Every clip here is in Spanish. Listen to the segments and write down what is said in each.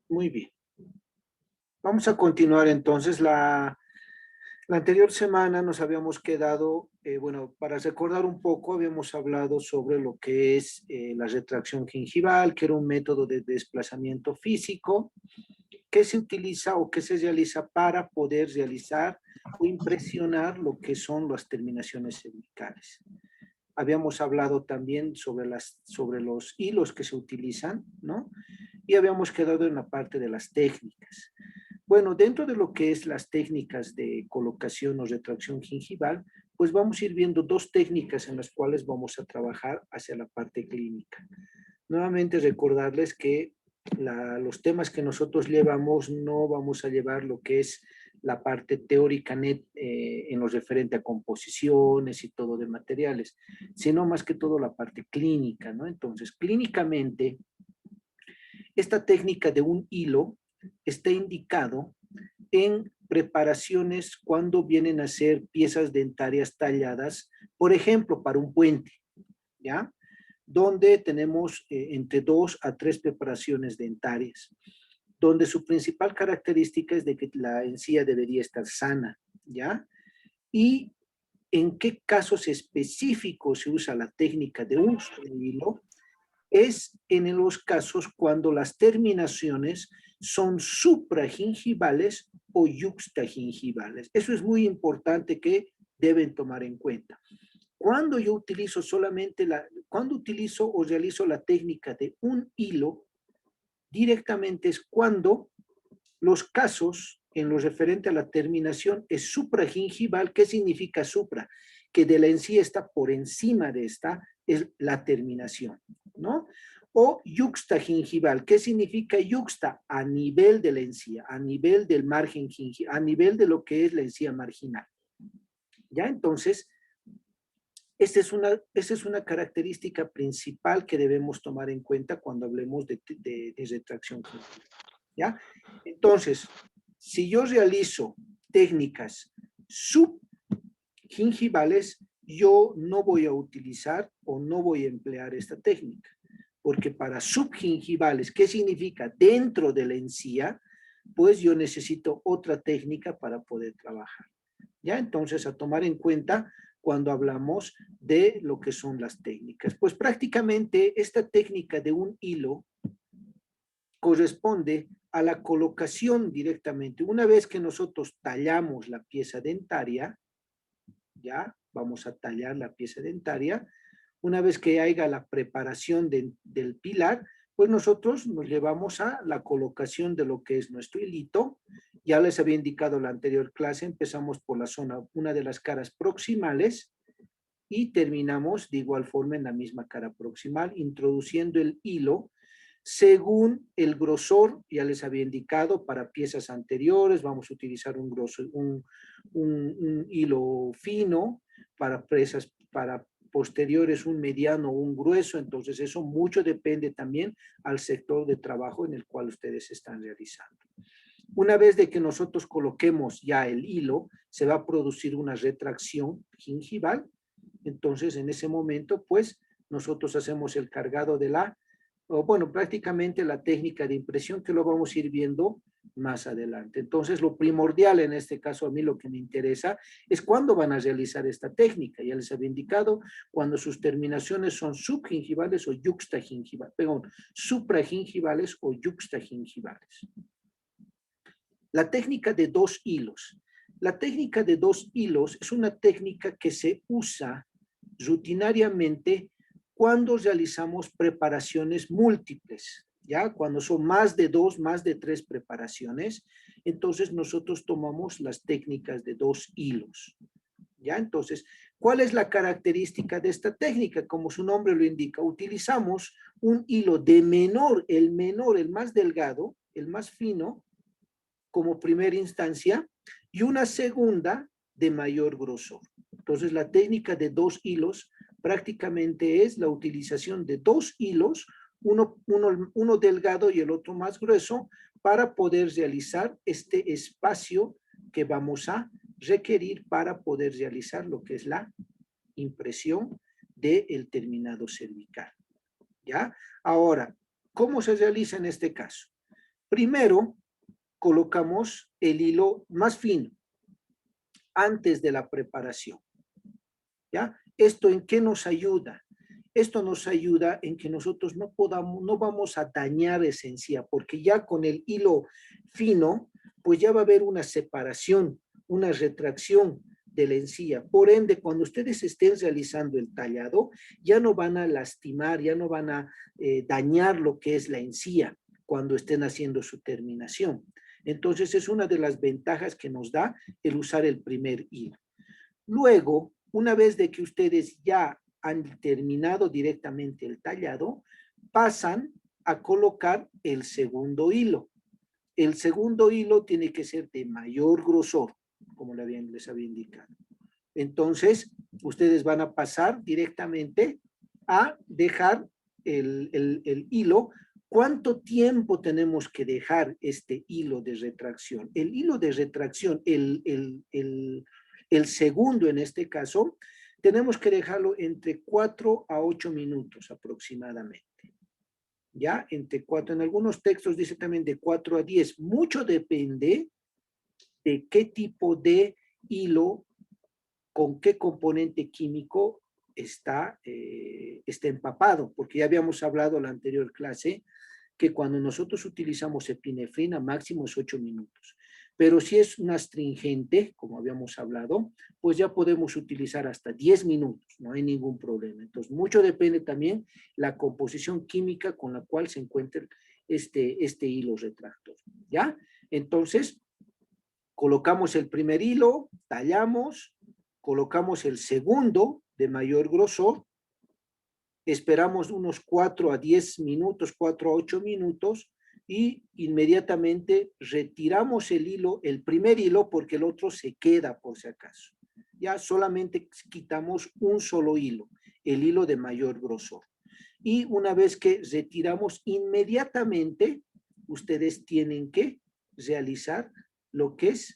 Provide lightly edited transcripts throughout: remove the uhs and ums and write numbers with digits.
Muy bien. Vamos a continuar entonces. La anterior semana nos habíamos quedado, bueno, para recordar un poco, habíamos hablado sobre lo que es la retracción gingival, que era un método de desplazamiento físico que se utiliza o que se realiza para poder realizar o impresionar lo que son las terminaciones cervicales. Habíamos hablado también sobre los hilos que se utilizan, ¿no? Y habíamos quedado en la parte de las técnicas. Bueno, dentro de lo que es las técnicas de colocación o retracción gingival, pues vamos a ir viendo dos técnicas en las cuales vamos a trabajar hacia la parte clínica. Nuevamente recordarles que los temas que nosotros llevamos no vamos a llevar lo que es la parte teórica en lo referente a composiciones y todo de materiales, sino más que todo la parte clínica, ¿no? Entonces, clínicamente, esta técnica de un hilo está indicado en preparaciones cuando vienen a ser piezas dentarias talladas, por ejemplo, para un puente, ¿ya? Donde tenemos entre 2 a 3 preparaciones dentarias, donde su principal característica es de que la encía debería estar sana, ¿ya? Y en qué casos específicos se usa la técnica de un solo hilo, es en los casos cuando las terminaciones son supragingivales o yuxtagingivales. Eso es muy importante que deben tomar en cuenta. Cuando yo utilizo cuando utilizo o realizo la técnica de un hilo, directamente es cuando los casos en lo referente a la terminación es supragingival. ¿Qué significa supra? Que de la encía está por encima de esta, es la terminación, ¿no? O yuxtagingival. ¿Qué significa yuxta? A nivel de la encía, a nivel del margen gingival, a nivel de lo que es la encía marginal. ¿Ya? Entonces, esta es una característica principal que debemos tomar en cuenta cuando hablemos de retracción gingival, ¿ya? Entonces, si yo realizo técnicas subgingivales, yo no voy a utilizar o no voy a emplear esta técnica, porque para subgingivales, ¿qué significa? Dentro de la encía, pues yo necesito otra técnica para poder trabajar. ¿Ya? Entonces, a tomar en cuenta cuando hablamos de lo que son las técnicas. Pues prácticamente esta técnica de un hilo corresponde a la colocación directamente. Una vez que nosotros tallamos la pieza dentaria, ya vamos a tallar la pieza dentaria, una vez que haya la preparación del pilar, pues nosotros nos llevamos a la colocación de lo que es nuestro hilito. Ya les había indicado en la anterior clase, empezamos por la zona, una de las caras proximales, y terminamos de igual forma en la misma cara proximal, introduciendo el hilo según el grosor. Ya les había indicado, para piezas anteriores vamos a utilizar un hilo fino, para posteriores un mediano o un grueso. Entonces eso mucho depende también al sector de trabajo en el cual ustedes están realizando. Una vez de que nosotros coloquemos ya el hilo, se va a producir una retracción gingival. Entonces en ese momento pues nosotros hacemos el cargado de bueno, prácticamente la técnica de impresión, que lo vamos a ir viendo más adelante. Entonces, lo primordial en este caso, a mí lo que me interesa es cuándo van a realizar esta técnica. Ya les había indicado, cuando sus terminaciones son subgingivales o yuxtagingivales, perdón, supragingivales o yuxtagingivales. La técnica de 2 hilos. La técnica de 2 hilos es una técnica que se usa rutinariamente cuando realizamos preparaciones múltiples, ¿ya? Cuando son más de 2, más de 3 preparaciones, entonces nosotros tomamos las técnicas de 2 hilos, ¿ya? Entonces, ¿cuál es la característica de esta técnica? Como su nombre lo indica, utilizamos un hilo de menor, el más delgado, el más fino, como primera instancia, y una segunda de mayor grosor. Entonces, la técnica de 2 hilos prácticamente es la utilización de 2 hilos, uno delgado y el otro más grueso, para poder realizar este espacio que vamos a requerir para poder realizar lo que es la impresión del terminado cervical, ¿ya? Ahora, ¿cómo se realiza en este caso? Primero, colocamos el hilo más fino antes de la preparación, ¿ya? ¿Esto en qué nos ayuda? Esto nos ayuda en que nosotros no vamos a dañar esa encía, porque ya con el hilo fino, pues ya va a haber una separación, una retracción de la encía. Por ende, cuando ustedes estén realizando el tallado, ya no van a lastimar, ya no van a dañar lo que es la encía cuando estén haciendo su terminación. Entonces, es una de las ventajas que nos da el usar el primer hilo. Luego, una vez de que ustedes ya han terminado directamente el tallado, pasan a colocar el segundo hilo. El segundo hilo tiene que ser de mayor grosor, como les había indicado. Entonces, ustedes van a pasar directamente a dejar el hilo. ¿Cuánto tiempo tenemos que dejar este hilo de retracción? El hilo de retracción, el segundo en este caso, tenemos que dejarlo entre 4 a 8 minutos aproximadamente. ¿Ya? Entre 4, en algunos textos dice también de 4 a 10. Mucho depende de qué tipo de hilo, con qué componente químico está empapado, porque ya habíamos hablado en la anterior clase que cuando nosotros utilizamos epinefrina máximo es 8 minutos. Pero si es un astringente, como habíamos hablado, pues ya podemos utilizar hasta 10 minutos, no hay ningún problema. Entonces, mucho depende también la composición química con la cual se encuentra este hilo retractor, ¿ya? Entonces, colocamos el primer hilo, tallamos, colocamos el segundo de mayor grosor, esperamos unos 4 a 10 minutos, 4 a 8 minutos, y inmediatamente retiramos el hilo, el primer hilo, porque el otro se queda por si acaso. Ya solamente quitamos un solo hilo, el hilo de mayor grosor. Y una vez que retiramos, inmediatamente ustedes tienen que realizar lo que es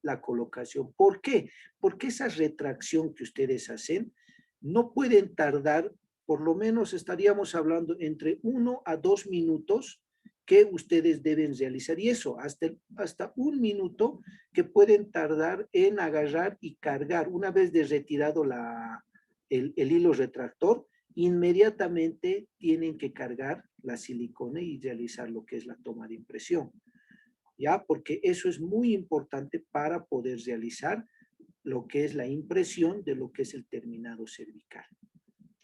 la colocación. ¿Por qué? Porque esa retracción que ustedes hacen no pueden tardar, por lo menos estaríamos hablando entre 1 a 2 minutos que ustedes deben realizar, y eso hasta 1 minuto que pueden tardar en agarrar y cargar. Una vez de retirado el hilo retractor, inmediatamente tienen que cargar la silicona y realizar lo que es la toma de impresión, ¿ya? Porque eso es muy importante para poder realizar lo que es la impresión de lo que es el terminado cervical.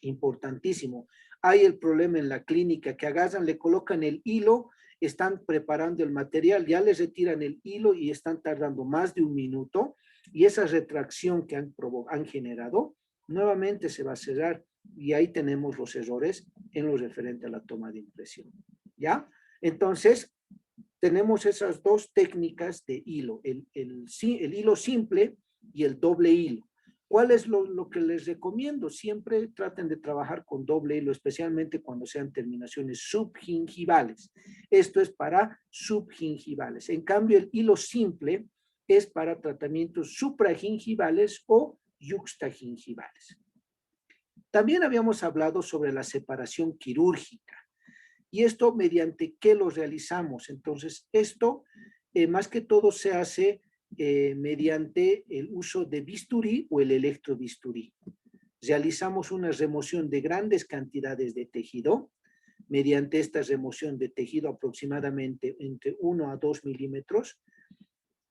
Importantísimo. Hay el problema en la clínica que agarran, le colocan el hilo, están preparando el material, ya les retiran el hilo y están tardando más de 1 minuto, y esa retracción que han generado nuevamente se va a cerrar, y ahí tenemos los errores en lo referente a la toma de impresión, ¿ya? Entonces, tenemos esas dos técnicas de hilo, el hilo simple y el doble hilo. ¿Cuál es lo que les recomiendo? Siempre traten de trabajar con doble hilo, especialmente cuando sean terminaciones subgingivales. Esto es para subgingivales. En cambio, el hilo simple es para tratamientos supragingivales o yuxtagingivales. También habíamos hablado sobre la separación quirúrgica. ¿Y esto mediante qué lo realizamos? Entonces, esto más que todo se hace mediante el uso de bisturí o el electrobisturí. Realizamos una remoción de grandes cantidades de tejido. Mediante esta remoción de tejido aproximadamente entre 1 a 2 milímetros,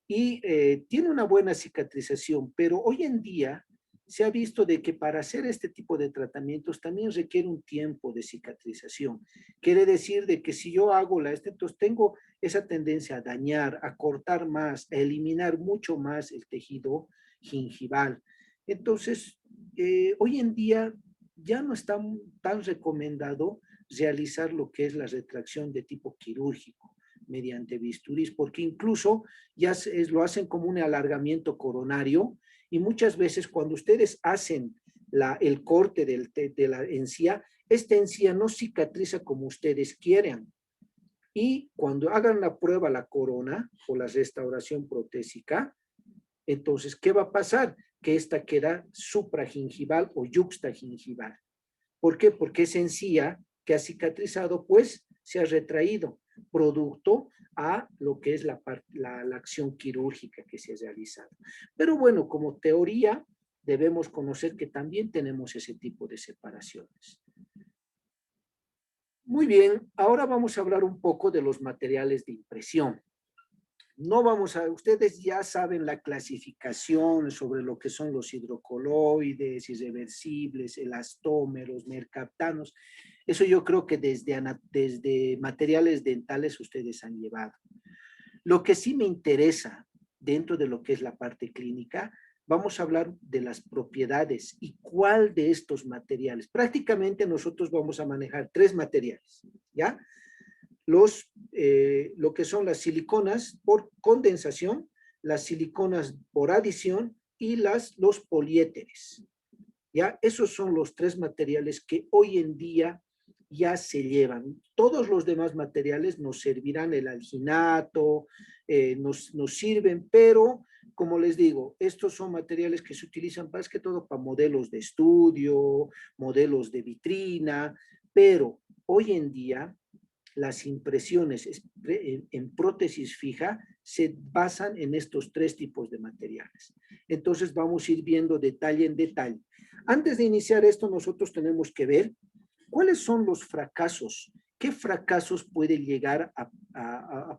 y tiene una buena cicatrización, pero hoy en día se ha visto de que para hacer este tipo de tratamientos también requiere un tiempo de cicatrización. Quiere decir de que si yo hago entonces tengo esa tendencia a dañar, a cortar más, a eliminar mucho más el tejido gingival. Entonces, hoy en día ya no está tan recomendado realizar lo que es la retracción de tipo quirúrgico mediante bisturís, porque incluso ya lo hacen como un alargamiento coronario, y muchas veces cuando ustedes hacen el corte de la encía, esta encía no cicatriza como ustedes quieren. Y cuando hagan la prueba, la corona o la restauración protésica, entonces, ¿qué va a pasar? Que esta queda supragingival o yuxtagingival. ¿Por qué? Porque esa encía que ha cicatrizado, pues, se ha retraído. producto a lo que es la acción quirúrgica que se ha realizado. Pero bueno, como teoría, debemos conocer que también tenemos ese tipo de separaciones. Muy bien, ahora vamos a hablar un poco de los materiales de impresión. No vamos a, ustedes ya saben la clasificación sobre lo que son los hidrocoloides, irreversibles, elastómeros, mercaptanos. Eso yo creo que desde materiales dentales ustedes han llevado. Lo que sí me interesa dentro de lo que es la parte clínica, vamos a hablar de las propiedades y cuál de estos materiales. Prácticamente nosotros vamos a manejar 3 materiales, ¿ya? Lo que son las siliconas por condensación, las siliconas por adición y los poliéteres. ¿Ya? Esos son los 3 materiales que hoy en día ya se llevan. Todos los demás materiales nos servirán, el alginato, nos sirven, pero como les digo, estos son materiales que se utilizan más que todo para modelos de estudio, modelos de vitrina, pero hoy en día las impresiones en prótesis fija se basan en estos 3 tipos de materiales. Entonces vamos a ir viendo detalle en detalle. Antes de iniciar esto, nosotros tenemos que ver cuáles son los fracasos, qué fracasos puede llegar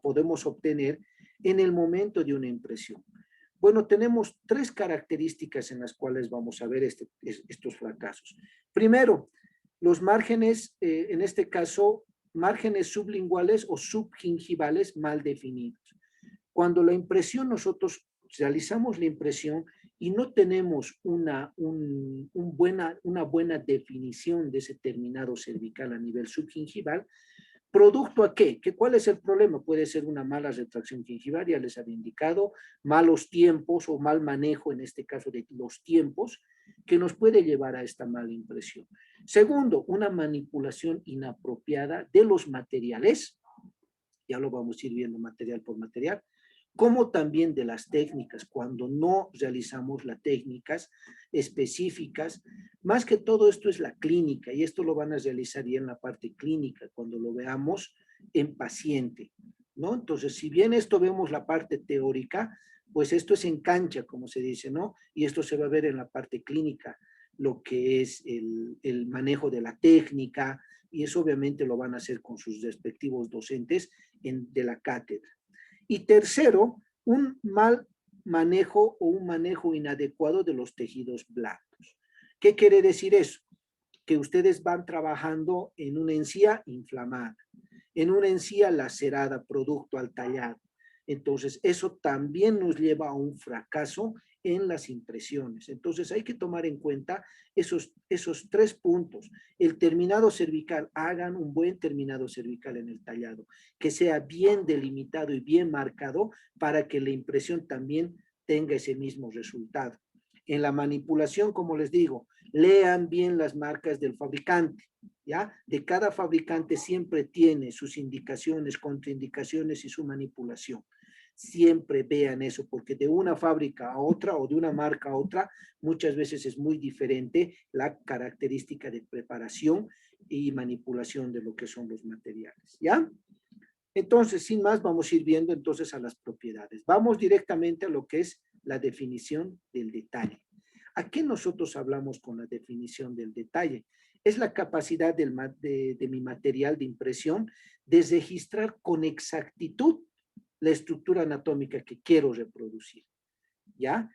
podemos obtener en el momento de una impresión. Bueno, tenemos 3 características en las cuales vamos a ver estos fracasos. Primero, los márgenes, en este caso, márgenes sublinguales o subgingivales mal definidos. Cuando la impresión, nosotros realizamos la impresión y no tenemos una buena definición de ese terminado cervical a nivel subgingival, ¿producto a qué? ¿Cuál es el problema? Puede ser una mala retracción gingival, ya les había indicado, malos tiempos o mal manejo, en este caso de los tiempos, que nos puede llevar a esta mala impresión. Segundo, una manipulación inapropiada de los materiales, ya lo vamos a ir viendo material por material, como también de las técnicas, cuando no realizamos las técnicas específicas. Más que todo esto es la clínica, y esto lo van a realizar ya en la parte clínica, cuando lo veamos en paciente, ¿no? Entonces, si bien esto vemos la parte teórica, pues esto es en cancha, como se dice, ¿no? Y esto se va a ver en la parte clínica, lo que es el manejo de la técnica, y eso obviamente lo van a hacer con sus respectivos docentes de la cátedra. Y tercero, un mal manejo o un manejo inadecuado de los tejidos blandos. ¿Qué quiere decir eso? Que ustedes van trabajando en una encía inflamada, en una encía lacerada producto al tallado. Entonces, eso también nos lleva a un fracaso en las impresiones. Entonces, hay que tomar en cuenta esos 3 puntos. El terminado cervical, hagan un buen terminado cervical en el tallado, que sea bien delimitado y bien marcado para que la impresión también tenga ese mismo resultado. En la manipulación, como les digo, lean bien las marcas del fabricante, ¿ya? De cada fabricante siempre tiene sus indicaciones, contraindicaciones y su manipulación. Siempre vean eso, porque de una fábrica a otra o de una marca a otra, muchas veces es muy diferente la característica de preparación y manipulación de lo que son los materiales, ¿ya? Entonces, sin más, vamos a ir viendo entonces a las propiedades. Vamos directamente a lo que es la definición del detalle. ¿A qué nosotros hablamos con la definición del detalle? Es la capacidad de mi material de impresión de registrar con exactitud la estructura anatómica que quiero reproducir, ¿ya?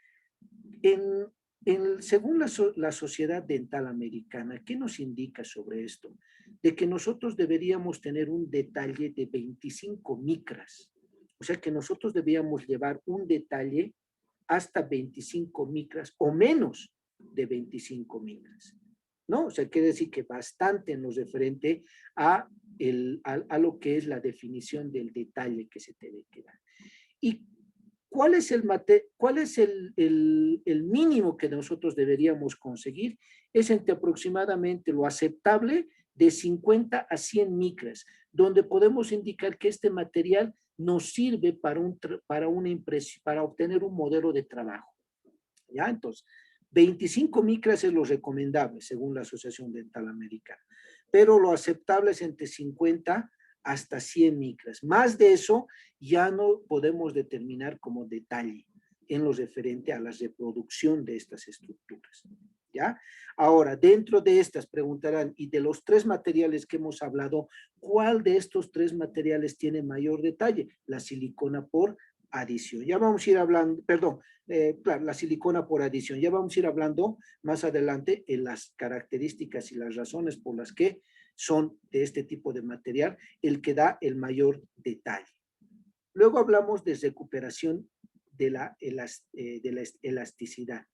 Según la Sociedad Dental Americana, ¿qué nos indica sobre esto? De que nosotros deberíamos tener un detalle de 25 micras. O sea que nosotros debíamos llevar un detalle hasta 25 micras o menos de 25 micras, ¿no? O sea, quiere decir que bastante en lo referente a lo que es la definición del detalle que se debe quedar. ¿Y cuál es el mínimo que nosotros deberíamos conseguir? Es entre aproximadamente lo aceptable de 50 a 100 micras, donde podemos indicar que este material nos sirve para obtener un modelo de trabajo. ¿Ya? Entonces, 25 micras es lo recomendable según la Asociación Dental Americana, pero lo aceptable es entre 50 hasta 100 micras. Más de eso ya no podemos determinar como detalle en lo referente a la reproducción de estas estructuras. ¿Ya? Ahora, dentro de estas preguntarán, y de los 3 materiales que hemos hablado, ¿cuál de estos 3 materiales tiene mayor detalle? La silicona por adición. Ya vamos a ir hablando, perdón, claro, la silicona por adición. Ya vamos a ir hablando más adelante en las características y las razones por las que son de este tipo de material el que da el mayor detalle. Luego hablamos de recuperación de la elasticidad.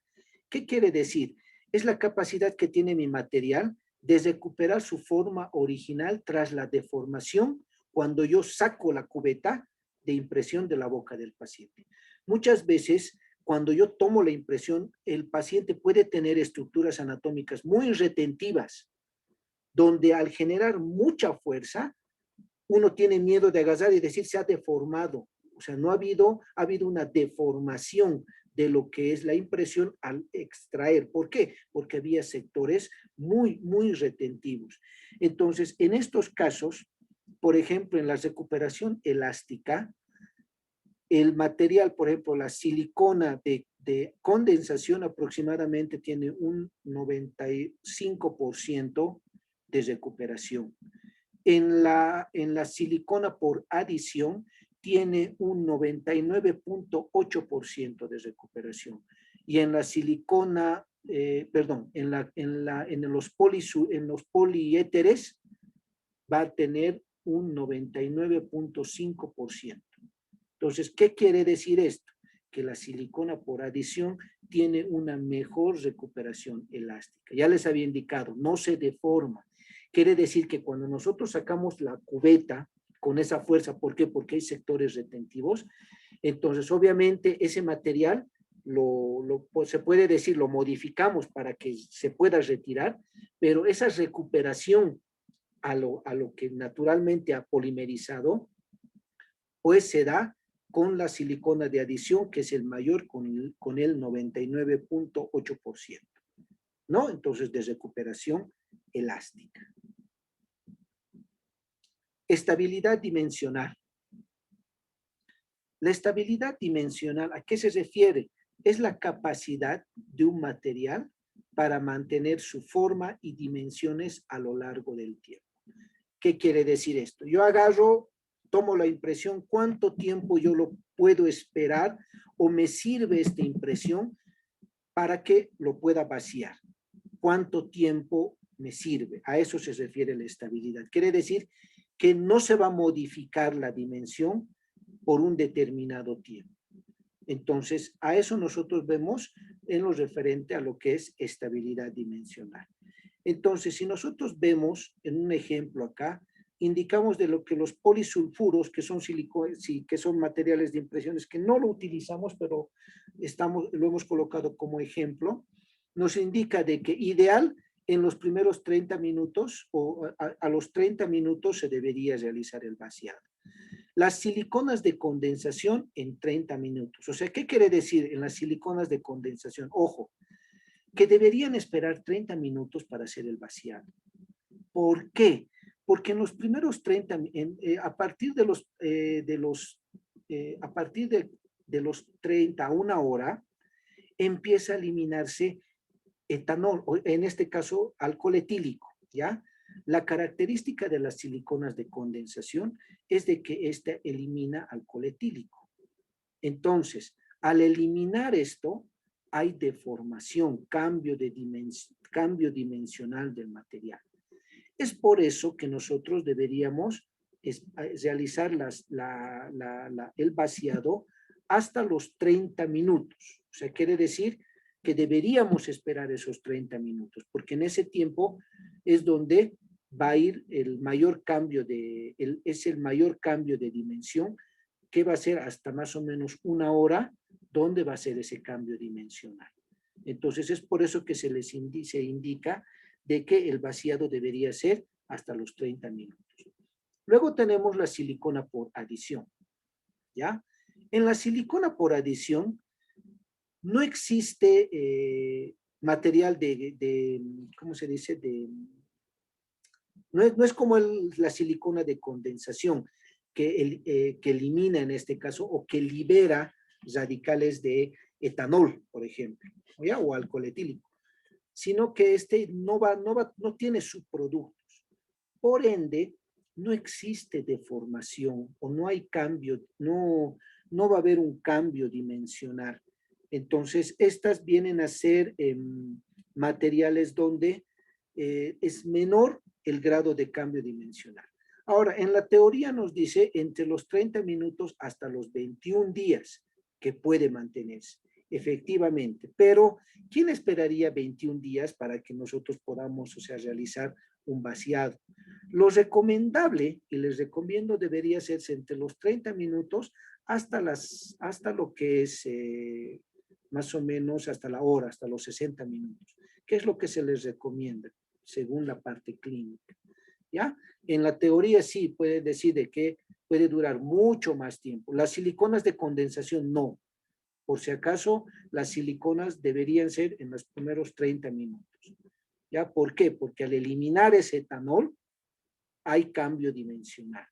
¿Qué quiere decir? Es la capacidad que tiene mi material de recuperar su forma original tras la deformación cuando yo saco la cubeta de impresión de la boca del paciente. Muchas veces, cuando yo tomo la impresión, el paciente puede tener estructuras anatómicas muy retentivas, donde al generar mucha fuerza, uno tiene miedo de agarrar y decir se ha deformado. O sea, ha habido una deformación de lo que es la impresión al extraer. ¿Por qué? Porque había sectores muy, muy retentivos. Entonces, en estos casos, por ejemplo, en la recuperación elástica, el material, por ejemplo, la silicona de condensación aproximadamente tiene un 95% de recuperación. En la silicona por adición tiene un 99.8% de recuperación. Y en la silicona, en los poliéteres va a tener un 99.5%. Entonces, ¿qué quiere decir esto? Que la silicona por adición tiene una mejor recuperación elástica. Ya les había indicado, no se deforma. Quiere decir que cuando nosotros sacamos la cubeta con esa fuerza, ¿por qué? Porque hay sectores retentivos. Entonces, obviamente, ese material se puede decir, lo modificamos para que se pueda retirar, pero esa recuperación a lo que naturalmente ha polimerizado, pues se da con la silicona de adición, que es el mayor con el 99.8%, ¿no? Entonces, de recuperación elástica. Estabilidad dimensional. La estabilidad dimensional, ¿a qué se refiere? Es la capacidad de un material para mantener su forma y dimensiones a lo largo del tiempo. ¿Qué quiere decir esto? Yo agarro, tomo la impresión, ¿cuánto tiempo yo lo puedo esperar o me sirve esta impresión para que lo pueda vaciar? ¿Cuánto tiempo me sirve? A eso se refiere la estabilidad. Quiere decir que no se va a modificar la dimensión por un determinado tiempo. Entonces, a eso nosotros vemos en lo referente a lo que es estabilidad dimensional. Entonces, si nosotros vemos en un ejemplo acá, indicamos de lo que los polisulfuros, que son que son materiales de impresiones que no lo utilizamos, pero lo hemos colocado como ejemplo, nos indica de que ideal en los primeros 30 minutos o a los 30 minutos se debería realizar el vaciado. Las siliconas de condensación en 30 minutos. O sea, ¿qué quiere decir en las siliconas de condensación? Ojo, que deberían esperar 30 minutos para hacer el vaciado. ¿Por qué? Porque en los primeros 30, a partir de los 30 a una hora, empieza a eliminarse etanol, o en este caso alcohol etílico, ¿ya? La característica de las siliconas de condensación es de que ésta elimina alcohol etílico. Entonces, al eliminar esto, hay deformación, cambio dimensional del material. Es por eso que nosotros deberíamos realizar el vaciado hasta los 30 minutos. O sea, quiere decir que deberíamos esperar esos 30 minutos, porque en ese tiempo es donde va a ir el mayor cambio de dimensión, que va a ser hasta más o menos una hora, donde va a ser ese cambio dimensional. Entonces, es por eso que se indica de que el vaciado debería ser hasta los 30 minutos. Luego tenemos la silicona por adición, ¿ya? En la silicona por adición no existe material ¿cómo se dice? No es como la silicona de condensación que elimina en este caso o que libera radicales de etanol, por ejemplo, ¿ya? O alcohol etílico, sino que este no tiene subproductos. Por ende, no existe deformación o no hay cambio, no va a haber un cambio dimensional. Entonces, estas vienen a ser materiales donde es menor el grado de cambio dimensional. Ahora, en la teoría nos dice entre los 30 minutos hasta los 21 días que puede mantenerse, efectivamente. Pero, ¿quién esperaría 21 días para que nosotros podamos, o sea, realizar un vaciado? Lo recomendable, y les recomiendo, debería hacerse entre los 30 minutos hasta lo que es más o menos hasta la hora, hasta los 60 minutos. ¿Qué es lo que se les recomienda según la parte clínica? ¿Ya? En la teoría sí puede decir de que puede durar mucho más tiempo. Las siliconas de condensación no. Por si acaso, las siliconas deberían ser en los primeros 30 minutos. ¿Ya? ¿Por qué? Porque al eliminar ese etanol, hay cambio dimensional.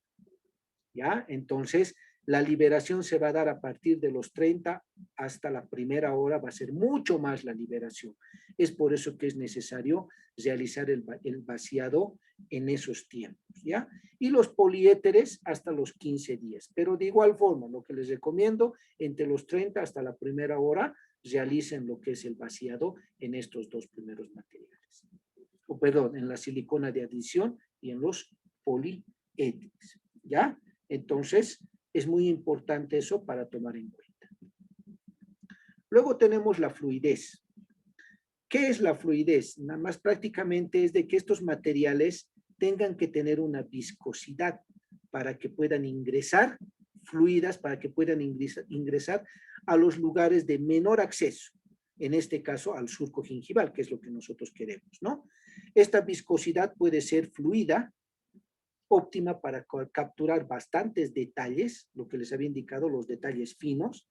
¿Ya? Entonces, la liberación se va a dar a partir de los 30 hasta la primera hora, va a ser mucho más la liberación. Es por eso que es necesario realizar el vaciado en esos tiempos, ¿ya? Y los poliéteres hasta los 15 días. Pero de igual forma, lo que les recomiendo, entre los 30 hasta la primera hora, realicen lo que es el vaciado en estos dos primeros materiales. O perdón, en la silicona de adición y en los poliéteres, ¿ya? Entonces, es muy importante eso para tomar en cuenta. Luego tenemos la fluidez. ¿Qué es la fluidez? Nada más prácticamente es de que estos materiales tengan que tener una viscosidad para que puedan ingresar, fluidas, para que puedan ingresar a los lugares de menor acceso, en este caso al surco gingival, que es lo que nosotros queremos, ¿no? Esta viscosidad puede ser fluida, óptima para capturar bastantes detalles, lo que les había indicado, los detalles finos,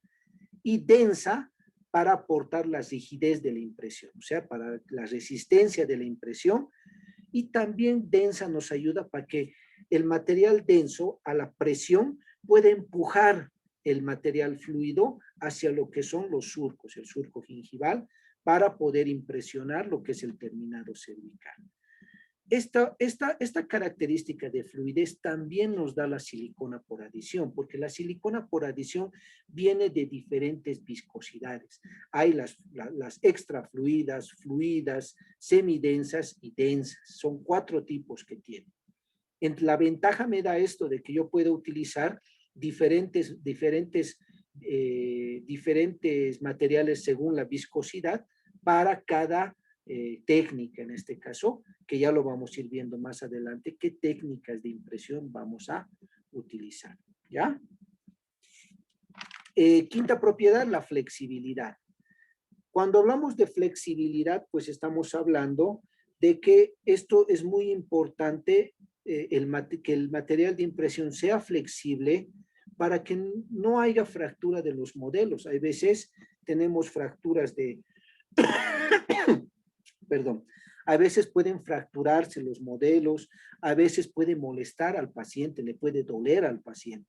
y densa para aportar la rigidez de la impresión, o sea, para la resistencia de la impresión, y también densa nos ayuda para que el material denso a la presión pueda empujar el material fluido hacia lo que son los surcos, el surco gingival, para poder impresionar lo que es el terminado cervical. Esta característica de fluidez también nos da la silicona por adición, porque la silicona por adición viene de diferentes viscosidades. Hay las extra fluidas, semidensas y densas. Son 4 tipos que tiene. La ventaja me da esto de que yo puedo utilizar diferentes materiales según la viscosidad para cada técnica, en este caso, que ya lo vamos a ir viendo más adelante, qué técnicas de impresión vamos a utilizar, ¿ya? Quinta propiedad, la flexibilidad. Cuando hablamos de flexibilidad, pues estamos hablando de que esto es muy importante, que el material de impresión sea flexible para que no haya fractura de los modelos. Hay veces tenemos fracturas perdón, a veces pueden fracturarse los modelos, a veces puede molestar al paciente, le puede doler al paciente.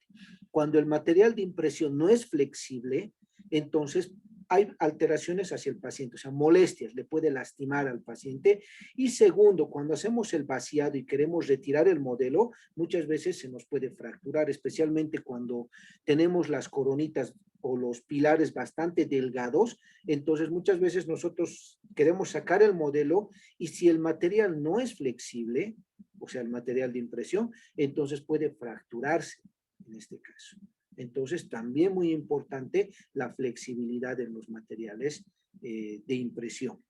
Cuando el material de impresión no es flexible, entonces hay alteraciones hacia el paciente, o sea, molestias, le puede lastimar al paciente. Y segundo, cuando hacemos el vaciado y queremos retirar el modelo, muchas veces se nos puede fracturar, especialmente cuando tenemos las coronitas o los pilares bastante delgados. Entonces, muchas veces nosotros queremos sacar el modelo y si el material no es flexible, o sea, el material de impresión, entonces puede fracturarse en este caso. Entonces, también muy importante la flexibilidad en los materiales de impresión.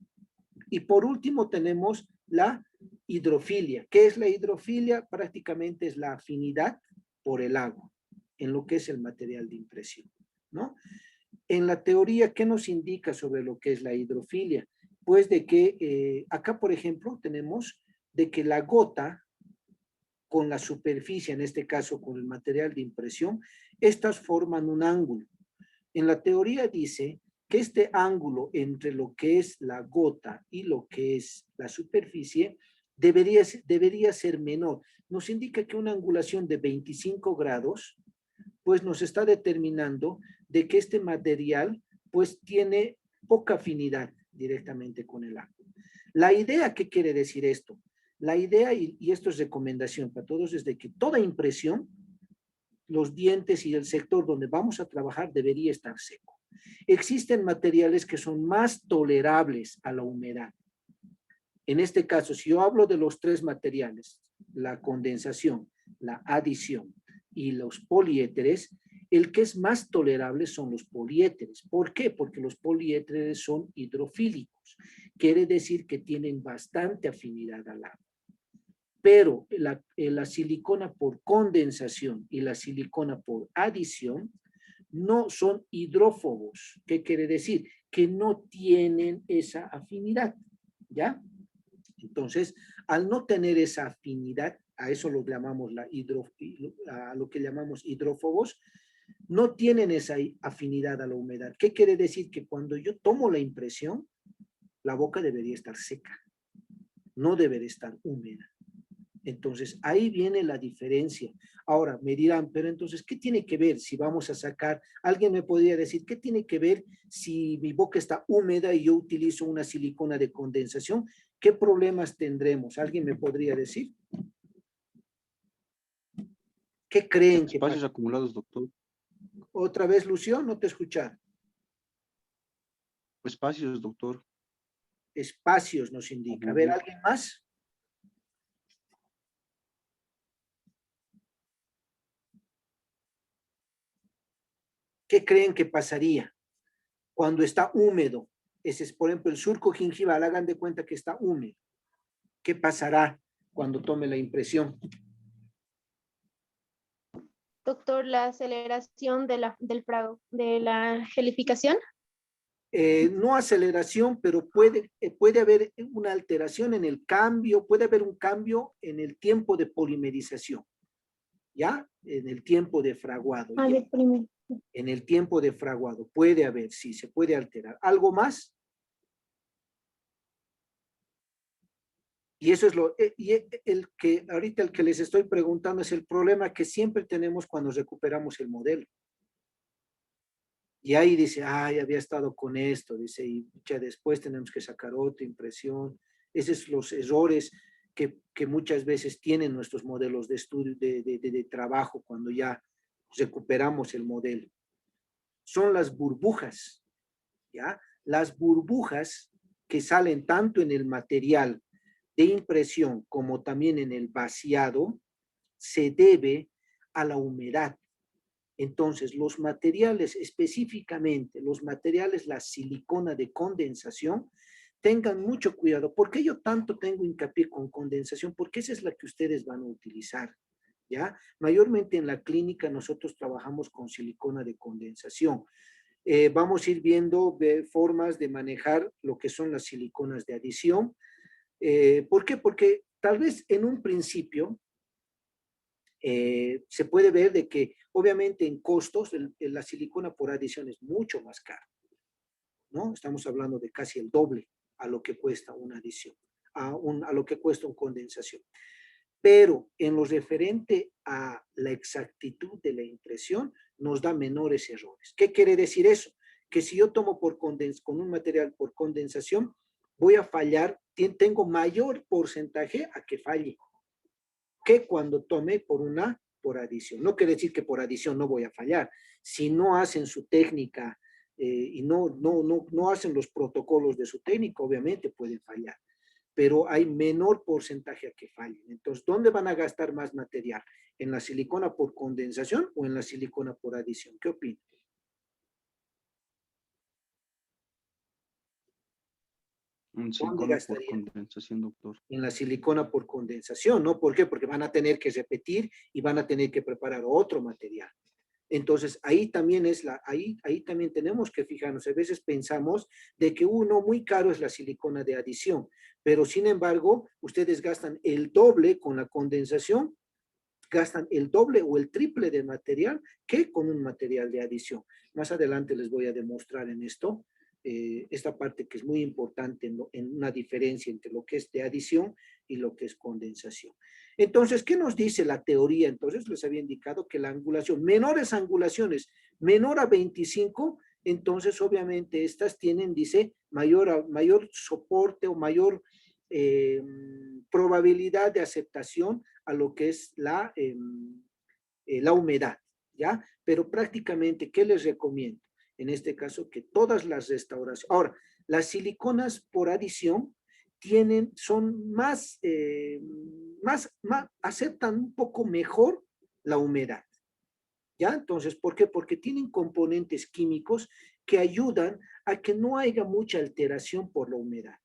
Y por último tenemos la hidrofilia. ¿Qué es la hidrofilia? Prácticamente es la afinidad por el agua en lo que es el material de impresión, ¿no? En la teoría, ¿qué nos indica sobre lo que es la hidrofilia? Pues de que acá, por ejemplo, tenemos de que la gota con la superficie, en este caso con el material de impresión, estas forman un ángulo. En la teoría dice que este ángulo entre lo que es la gota y lo que es la superficie debería ser menor. Nos indica que una angulación de 25 grados, pues nos está determinando de que este material, pues tiene poca afinidad directamente con el agua. La idea, ¿qué quiere decir esto? La idea, y esto es recomendación para todos, es de que toda impresión, los dientes y el sector donde vamos a trabajar debería estar seco. Existen materiales que son más tolerables a la humedad. En este caso, si yo hablo de los tres materiales, la condensación, la adición y los poliéteres, el que es más tolerable son los poliéteres. ¿Por qué? Porque los poliéteres son hidrofílicos. Quiere decir que tienen bastante afinidad al agua. Pero la silicona por condensación y la silicona por adición no son hidrófobos. ¿Qué quiere decir? Que no tienen esa afinidad, ¿ya? Entonces, al no tener esa afinidad, a eso lo llamamos a lo que llamamos hidrófobos, no tienen esa afinidad a la humedad. ¿Qué quiere decir? Que cuando yo tomo la impresión, la boca debería estar seca, no debería estar húmeda. Entonces, ahí viene la diferencia. Ahora, me dirán, pero entonces, ¿qué tiene que ver si vamos a sacar? Alguien me podría decir, ¿qué tiene que ver si mi boca está húmeda y yo utilizo una silicona de condensación? ¿Qué problemas tendremos? ¿Alguien me podría decir? ¿Qué creen que Espacios pasa? acumulados, doctor. Otra vez, Lucio, no te escucharon. Espacios, doctor. Espacios nos O indica. A ver, burbujas. ¿alguien más? ¿Qué creen que pasaría cuando está húmedo? Ese es, por ejemplo, el surco gingival, hagan de cuenta que está húmedo. ¿Qué pasará cuando tome la impresión? Doctor, la aceleración de la gelificación. No aceleración, pero puede haber una alteración en el cambio, puede haber un cambio en el tiempo de polimerización, ¿ya? En el tiempo de fraguado. Ah, de primer. En el tiempo de fraguado puede haber, sí, se puede alterar. ¿Algo más? Y eso es ahorita el que les estoy preguntando es el problema que siempre tenemos cuando recuperamos el modelo. Y ahí dice, ay, había estado con esto, dice, y ya después tenemos que sacar otra impresión. Esos son los errores que muchas veces tienen nuestros modelos de estudio, de trabajo, cuando ya recuperamos el modelo. Son las burbujas, ¿ya? Las burbujas que salen tanto en el material de impresión como también en el vaciado, se debe a la humedad. Entonces, los materiales, específicamente los materiales, la silicona de condensación, tengan mucho cuidado. ¿Por qué yo tanto tengo hincapié con condensación? Porque esa es la que ustedes van a utilizar, ¿ya? Mayormente en la clínica nosotros trabajamos con silicona de condensación. Vamos a ir viendo formas de manejar lo que son las siliconas de adición. ¿Por qué? Porque tal vez en un principio se puede ver de que obviamente en costos la silicona por adición es mucho más cara, ¿no? Estamos hablando de casi el doble a lo que cuesta una adición, a lo que cuesta una condensación. Pero en lo referente a la exactitud de la impresión, nos da menores errores. ¿Qué quiere decir eso? Que si yo tomo con un material por condensación, voy a fallar, tengo mayor porcentaje a que falle que cuando tome por adición. No quiere decir que por adición no voy a fallar. Si no hacen su técnica y no hacen los protocolos de su técnica, obviamente pueden fallar, pero hay menor porcentaje a que fallen. Entonces, ¿dónde van a gastar más material? ¿En la silicona por condensación o en la silicona por adición? ¿Qué opinan? En ¿Dónde silicona por gastarían? condensación, doctor. En la silicona por condensación, ¿no? ¿Por qué? Porque van a tener que repetir y van a tener que preparar otro material. Entonces, ahí también ahí también tenemos que fijarnos. A veces pensamos de que uno muy caro es la silicona de adición, pero sin embargo, ustedes gastan el doble con la condensación, gastan el doble o el triple de material que con un material de adición. Más adelante les voy a demostrar en esto esta parte que es muy importante en una diferencia entre lo que es de adición y lo que es condensación. Entonces, ¿qué nos dice la teoría? Entonces, les había indicado que la angulación, menores angulaciones, menor a 25, entonces obviamente estas tienen, dice, mayor soporte o mayor probabilidad de aceptación a lo que es la humedad, ¿ya? Pero prácticamente, ¿qué les recomiendo? En este caso, que todas las restauraciones. Ahora, las siliconas por adición son aceptan un poco mejor la humedad, ¿ya? Entonces, ¿por qué? Porque tienen componentes químicos que ayudan a que no haya mucha alteración por la humedad.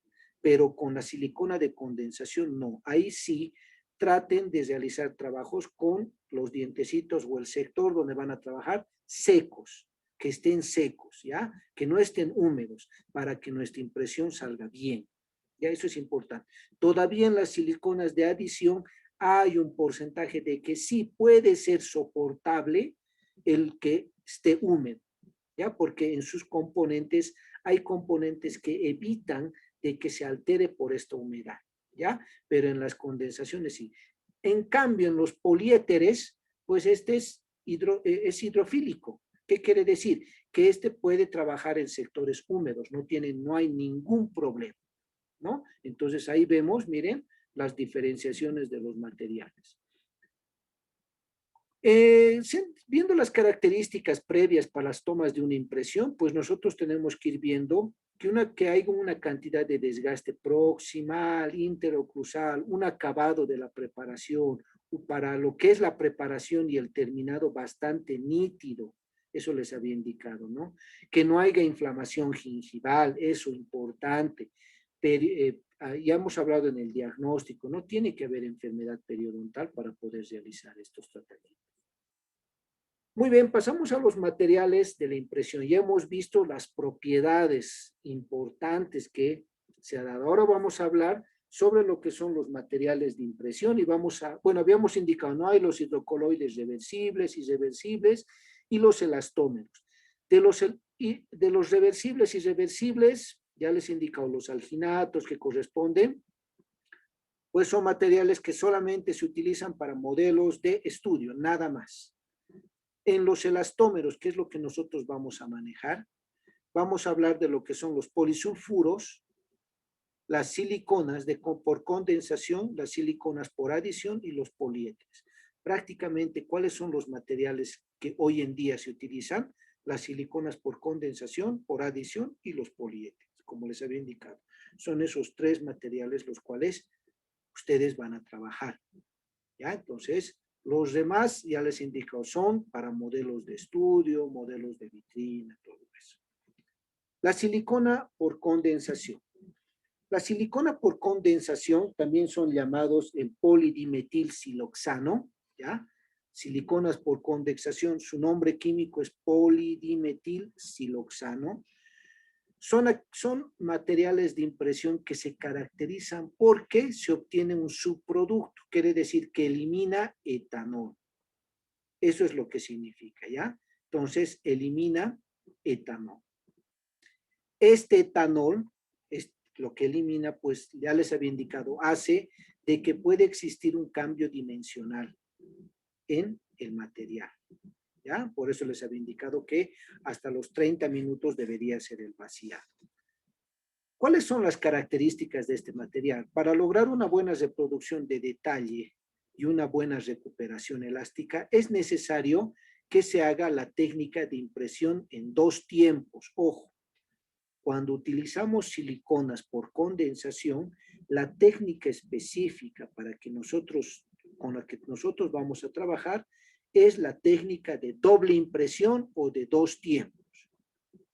Pero con la silicona de condensación, no. Ahí sí, traten de realizar trabajos con los dientecitos o el sector donde van a trabajar secos, que estén secos, ¿ya? Que no estén húmedos, para que nuestra impresión salga bien. Ya, eso es importante. Todavía en las siliconas de adición hay un porcentaje de que sí puede ser soportable el que esté húmedo, ¿ya? Porque en sus componentes hay componentes que evitan de que se altere por esta humedad, ¿ya? Pero en las condensaciones sí. En cambio, en los poliéteres, pues este es hidrofílico. ¿Qué quiere decir? Que este puede trabajar en sectores húmedos, no hay ningún problema, ¿no? Entonces ahí vemos, miren, las diferenciaciones de los materiales. Viendo las características previas para las tomas de una impresión, pues nosotros tenemos que ir viendo que hay una cantidad de desgaste proximal, interoclusal, un acabado de la preparación, para lo que es la preparación y el terminado bastante nítido. Eso les había indicado, ¿no? Que no haya inflamación gingival, eso importante. Ya hemos hablado en el diagnóstico, no tiene que haber enfermedad periodontal para poder realizar estos tratamientos. Muy bien, pasamos a los materiales de la impresión. Ya hemos visto las propiedades importantes que se ha dado. Ahora vamos a hablar sobre lo que son los materiales de impresión y habíamos indicado, no hay los hidrocoloides reversibles, irreversibles y los elastómeros. De los reversibles y irreversibles, ya les he indicado los alginatos que corresponden, pues son materiales que solamente se utilizan para modelos de estudio, nada más. En los elastómeros, que es lo que nosotros vamos a manejar, vamos a hablar de lo que son los polisulfuros, las siliconas por condensación, las siliconas por adición y los poliéteres. Prácticamente, ¿cuáles son los materiales que hoy en día se utilizan? Las siliconas por condensación, por adición y los poliéteres, como les había indicado. Son esos tres materiales los cuales ustedes van a trabajar, ¿ya? Entonces, los demás, ya les indico, son para modelos de estudio, modelos de vitrina, todo eso. La silicona por condensación. La silicona por condensación también son llamados el polidimetilsiloxano, ¿ya? Siliconas por condensación, su nombre químico es polidimetilsiloxano. Son materiales de impresión que se caracterizan porque se obtiene un subproducto, quiere decir que elimina etanol. Eso es lo que significa, ¿ya? Entonces, elimina etanol. Este etanol, es lo que elimina, pues ya les había indicado, hace de que puede existir un cambio dimensional en el material, ¿ya? Por eso les había indicado que hasta los 30 minutos debería ser el vaciado. ¿Cuáles son las características de este material? Para lograr una buena reproducción de detalle y una buena recuperación elástica, es necesario que se haga la técnica de impresión en 2 tiempos. Ojo, cuando utilizamos siliconas por condensación, la técnica específica con la que nosotros vamos a trabajar es la técnica de doble impresión o de 2 tiempos.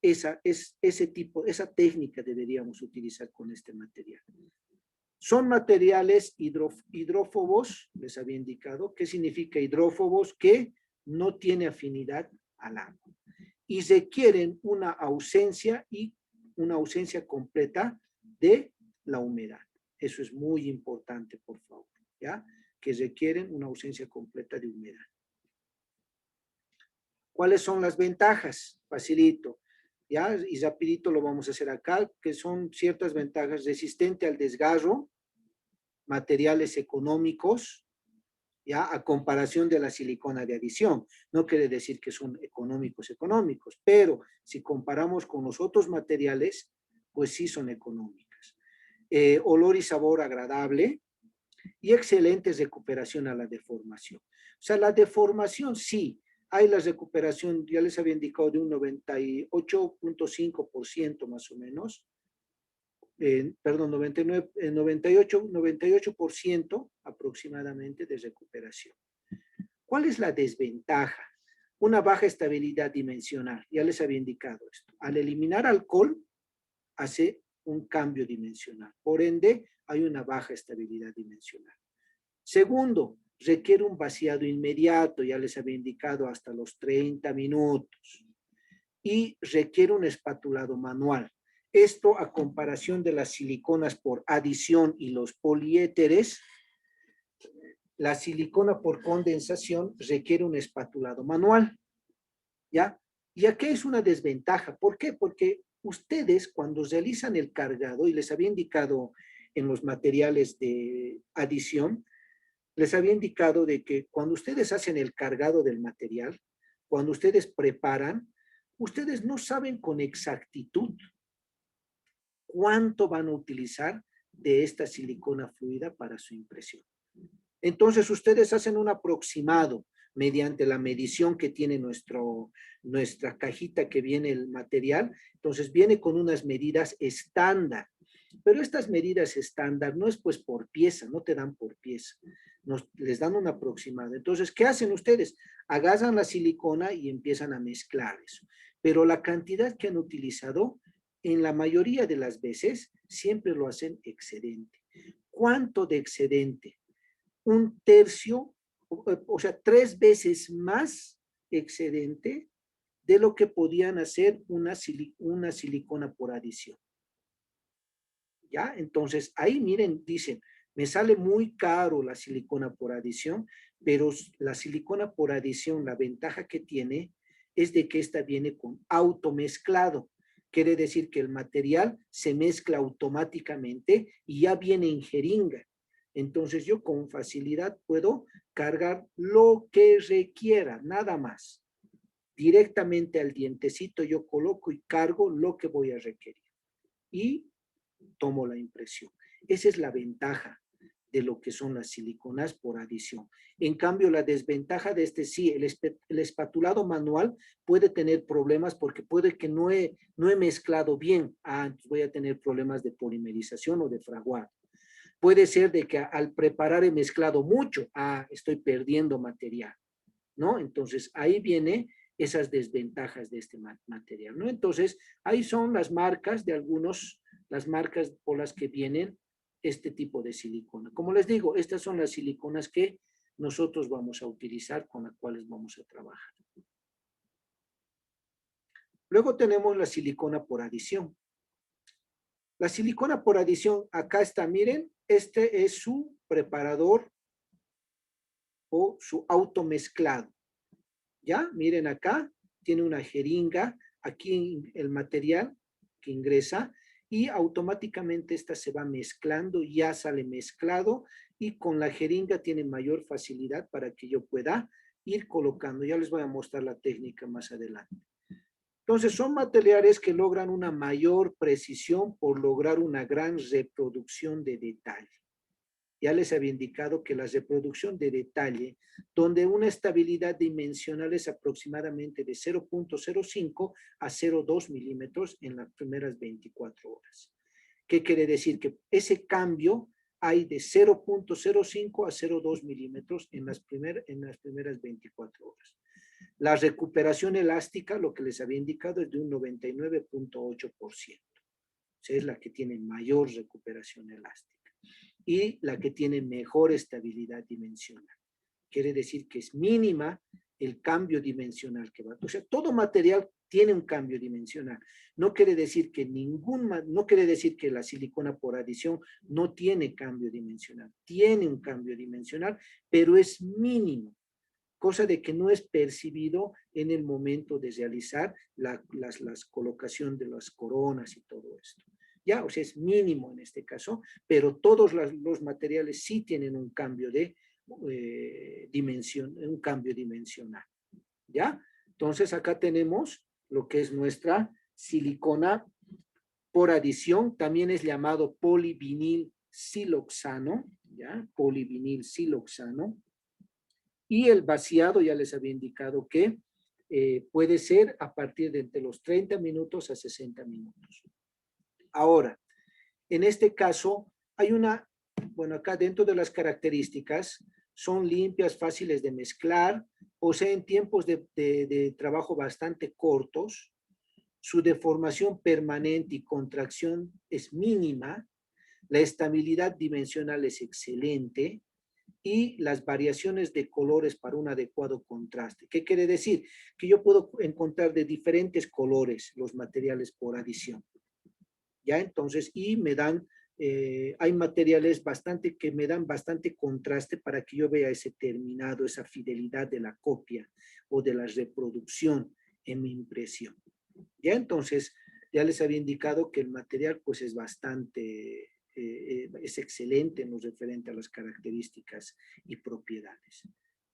Esa técnica deberíamos utilizar con este material. Son materiales hidrófobos, les había indicado. ¿Qué significa hidrófobos? Que no tiene afinidad al agua. Y requieren una ausencia completa de la humedad. Eso es muy importante, por favor, ¿ya? Que requieren una ausencia completa de humedad. ¿Cuáles son las ventajas? Facilito. ¿ya? Y rapidito lo vamos a hacer acá, que son ciertas ventajas: resistente al desgarro, materiales económicos, ¿ya? A comparación de la silicona de adición. No quiere decir que son económicos, pero si comparamos con los otros materiales, pues sí son económicas. Olor y sabor agradable y excelente recuperación a la deformación. O sea, la deformación sí, hay la recuperación, ya les había indicado, de un 98.5% más o menos, perdón, 98% aproximadamente de recuperación. ¿Cuál es la desventaja? Una baja estabilidad dimensional, ya les había indicado esto. Al eliminar alcohol, hace un cambio dimensional. Por ende, hay una baja estabilidad dimensional. Segundo, requiere un vaciado inmediato, ya les había indicado, hasta los 30 minutos. Y requiere un espatulado manual. Esto, a comparación de las siliconas por adición y los poliéteres, la silicona por condensación requiere un espatulado manual, ¿ya? ¿Y aquí es una desventaja? ¿Por qué? Porque ustedes, cuando realizan el cargado, y les había indicado en los materiales de adición, les había indicado de que cuando ustedes hacen el cargado del material, cuando ustedes preparan, ustedes no saben con exactitud cuánto van a utilizar de esta silicona fluida para su impresión. Entonces, ustedes hacen un aproximado mediante la medición que tiene nuestra cajita que viene el material. Entonces, viene con unas medidas estándar. Pero estas medidas estándar no es pues por pieza, no te dan por pieza. Les dan un aproximado. Entonces, ¿qué hacen ustedes? Agarran la silicona y empiezan a mezclar eso. Pero la cantidad que han utilizado, en la mayoría de las veces, siempre lo hacen excedente. ¿Cuánto de excedente? Un tercio, o sea, 3 veces más excedente de lo que podían hacer una silicona por adición. ¿Ya? Entonces, ahí miren, dicen, me sale muy caro la silicona por adición, pero la silicona por adición, la ventaja que tiene es de que esta viene con automezclado. Quiere decir que el material se mezcla automáticamente y ya viene en jeringa. Entonces yo con facilidad puedo cargar lo que requiera, nada más. Directamente al dientecito yo coloco y cargo lo que voy a requerir. Y tomo la impresión. Esa es la ventaja de lo que son las siliconas por adición. En cambio, la desventaja de este sí, el espatulado manual puede tener problemas porque puede que no he mezclado bien. Voy a tener problemas de polimerización o de fraguado. Puede ser de que al preparar he mezclado mucho. Estoy perdiendo material, ¿no? Entonces, ahí viene esas desventajas de este material, ¿no? Entonces, ahí son las marcas de las marcas por las que vienen este tipo de silicona. Como les digo, estas son las siliconas que nosotros vamos a utilizar, con las cuales vamos a trabajar. Luego tenemos la silicona por adición. La silicona por adición, acá está, miren, este es su preparador o su automezclado. ¿Ya? Miren acá, tiene una jeringa, aquí el material que ingresa y automáticamente esta se va mezclando, ya sale mezclado y con la jeringa tiene mayor facilidad para que yo pueda ir colocando. Ya les voy a mostrar la técnica más adelante. Entonces, son materiales que logran una mayor precisión por lograr una gran reproducción de detalle. Ya les había indicado que la reproducción de detalle, donde una estabilidad dimensional es aproximadamente de 0.05 a 0.2 milímetros en las primeras 24 horas. ¿Qué quiere decir? Que ese cambio hay de 0.05 a 0.2 milímetros en las primeras 24 horas. La recuperación elástica, lo que les había indicado, es de un 99.8%. O sea, es la que tiene mayor recuperación elástica y la que tiene mejor estabilidad dimensional. Quiere decir que es mínima el cambio dimensional que va. O sea, todo material tiene un cambio dimensional. No quiere decir que no quiere decir que la silicona por adición no tiene cambio dimensional. Tiene un cambio dimensional, pero es mínimo. cosa de que no es percibido en el momento de realizar la colocación de las coronas y todo esto. Ya, o sea, es mínimo en este caso, pero todos los materiales sí tienen un cambio de dimensión, un cambio dimensional. ¿Ya? Entonces acá tenemos lo que es nuestra silicona por adición, también es llamado polivinil siloxano, ¿ya? Polivinil siloxano. Y el vaciado, ya les había indicado que puede ser a partir de entre los 30 minutos a 60 minutos. Ahora, en este caso, hay una, bueno, acá dentro de las características, son limpias, fáciles de mezclar, poseen tiempos de trabajo bastante cortos, su deformación permanente y contracción es mínima, la estabilidad dimensional es excelente y las variaciones de colores para un adecuado contraste. ¿Qué quiere decir? Que yo puedo encontrar de diferentes colores los materiales por adición. ¿Ya? Entonces, y me dan, hay materiales que me dan bastante contraste para que yo vea ese terminado, esa fidelidad de la copia o de la reproducción en mi impresión. ¿Ya? Entonces, ya les había indicado que el material pues es bastante, es excelente en lo referente a las características y propiedades,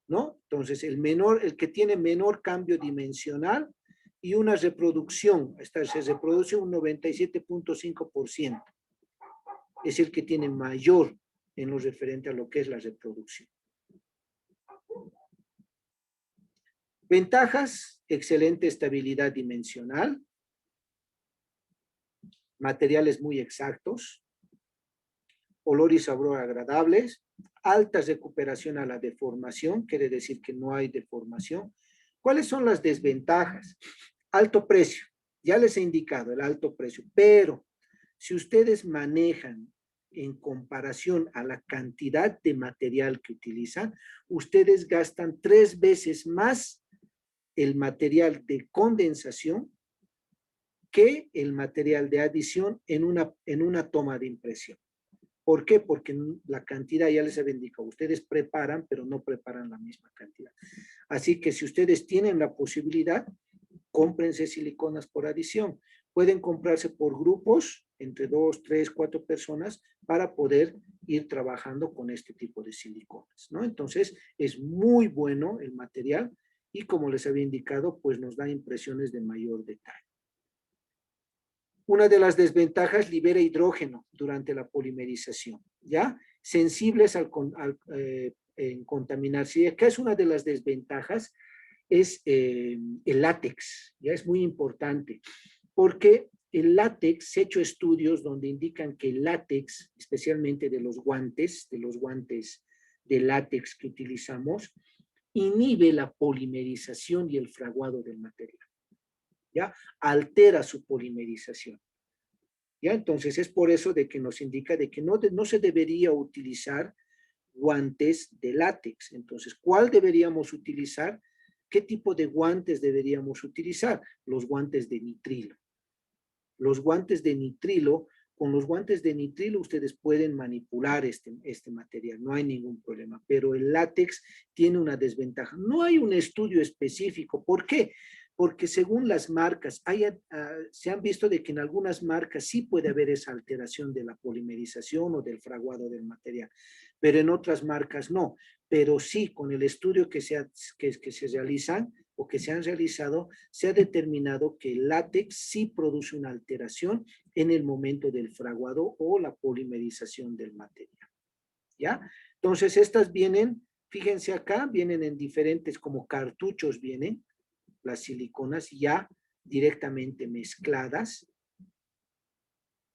¿no? Entonces, el que tiene menor cambio dimensional y una reproducción, se reproduce un 97.5%, es el que tiene mayor en lo referente a lo que es la reproducción. Ventajas: excelente estabilidad dimensional, materiales muy exactos, olor y sabor agradables, alta recuperación a la deformación, quiere decir que no hay deformación. ¿Cuáles son las desventajas? Alto precio, ya les he indicado el alto precio, pero si ustedes manejan en comparación a la cantidad de material que utilizan, ustedes gastan 3 veces más el material de condensación que el material de adición en una toma de impresión. ¿Por qué? Porque la cantidad ya les había indicado, ustedes preparan, pero no preparan la misma cantidad. Así que si ustedes tienen la posibilidad, cómprense siliconas por adición. Pueden comprarse por grupos, entre 2, 3, 4 personas, para poder ir trabajando con este tipo de siliconas, ¿no? Entonces, es muy bueno el material y como les había indicado, pues nos da impresiones de mayor detalle. Una de las desventajas, libera hidrógeno durante la polimerización, ¿ya? Sensibles en contaminarse. Y acá es una de las desventajas, es el látex, ya es muy importante, porque el látex, se han hecho estudios donde indican que el látex, especialmente de los guantes de látex que utilizamos, inhibe la polimerización y el fraguado del material. ¿Ya? Altera su polimerización. ¿Ya? Entonces es por eso de que nos indica de que no se debería utilizar guantes de látex. Entonces, ¿cuál deberíamos utilizar? ¿Qué tipo de guantes deberíamos utilizar? Los guantes de nitrilo. Los guantes de nitrilo, con los guantes de nitrilo ustedes pueden manipular este material, no hay ningún problema, pero el látex tiene una desventaja. No hay un estudio específico. ¿Por qué? Porque según las marcas, se han visto de que en algunas marcas sí puede haber esa alteración de la polimerización o del fraguado del material, pero en otras marcas no. Pero sí, con el estudio que se realizan o que se han realizado, se ha determinado que el látex sí produce una alteración en el momento del fraguado o la polimerización del material. ¿Ya? Entonces, estas vienen, fíjense acá, vienen en diferentes, como cartuchos vienen, las siliconas ya directamente mezcladas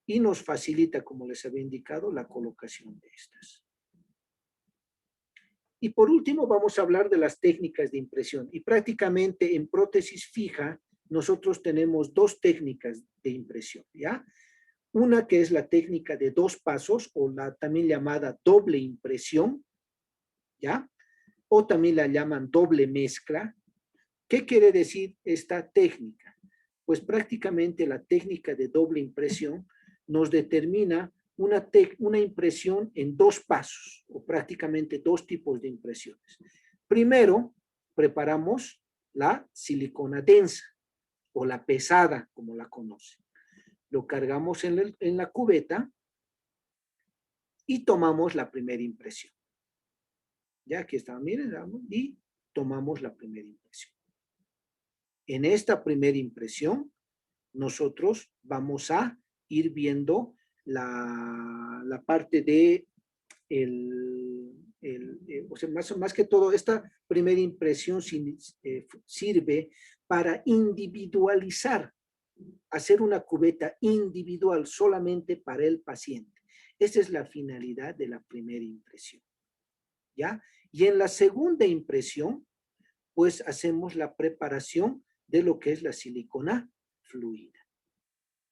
y nos facilita, como les había indicado, la colocación de estas. Y por último vamos a hablar de las técnicas de impresión. Y prácticamente en prótesis fija nosotros tenemos 2 técnicas de impresión, ¿ya? Una que es la técnica de 2 pasos o la también llamada doble impresión, ¿ya? O también la llaman doble mezcla. ¿Qué quiere decir esta técnica? Pues prácticamente la técnica de doble impresión nos determina una impresión en 2 pasos, o prácticamente 2 tipos de impresiones. Primero, preparamos la silicona densa o la pesada, como la conocen. Lo cargamos en la cubeta y tomamos la primera impresión. Ya aquí está, miren, y tomamos la primera impresión. En esta primera impresión, nosotros vamos a ir viendo la parte de o sea, más que todo, esta primera impresión sirve para individualizar, hacer una cubeta individual solamente para el paciente. Esa es la finalidad de la primera impresión, ¿ya? Y en la segunda impresión, pues hacemos la preparación de lo que es la silicona fluida,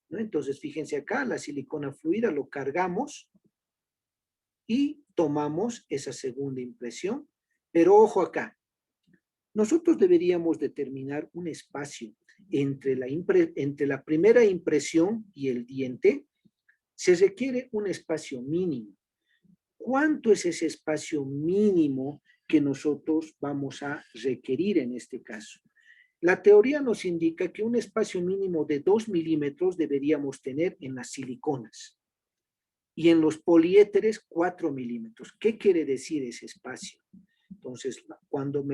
¿no? Entonces, fíjense acá, la silicona fluida lo cargamos y tomamos esa segunda impresión. Pero ojo acá, nosotros deberíamos determinar un espacio entre la primera impresión y el diente. Se requiere un espacio mínimo. ¿Cuánto es ese espacio mínimo que nosotros vamos a requerir en este caso? La teoría nos indica que un espacio mínimo de 2 milímetros deberíamos tener en las siliconas y en los poliéteres 4 milímetros. ¿Qué quiere decir ese espacio? Entonces, cuando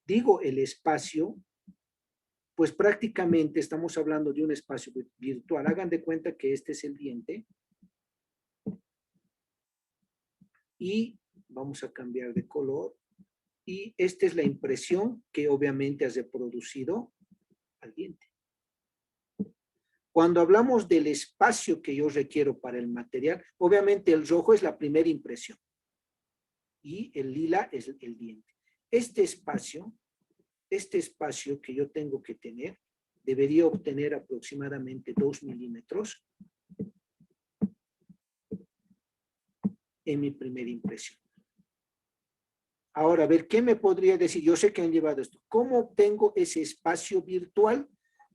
digo el espacio, pues prácticamente estamos hablando de un espacio virtual. Hagan de cuenta que este es el diente. Y vamos a cambiar de color. Y esta es la impresión que obviamente has reproducido al diente. Cuando hablamos del espacio que yo requiero para el material, obviamente el rojo es la primera impresión y el lila es el diente. Este espacio que yo tengo que tener, debería obtener aproximadamente 2 milímetros en mi primera impresión. Ahora, a ver, ¿qué me podría decir? Yo sé que han llevado esto. ¿Cómo obtengo ese espacio virtual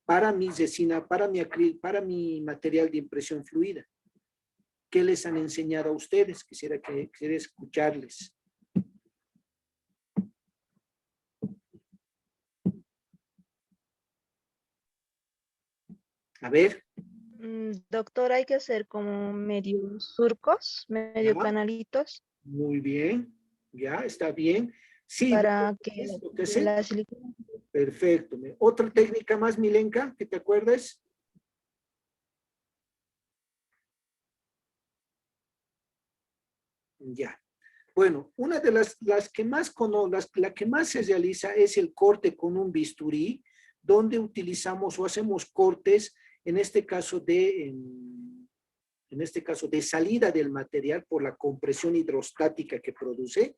para mi resina, para mi material de impresión fluida? ¿Qué les han enseñado a ustedes? Quisiera escucharles. A ver. Doctor, hay que hacer como medio surcos, medio Ya. canalitos. Muy bien, ya, está bien. Sí, Para que lo que sé. la silicona. Perfecto. ¿Otra técnica más, Milenka, que te acuerdes? Ya. Bueno, una de las que más la que más se realiza es el corte con un bisturí, donde utilizamos o hacemos cortes, en este caso de salida del material por la compresión hidrostática que produce.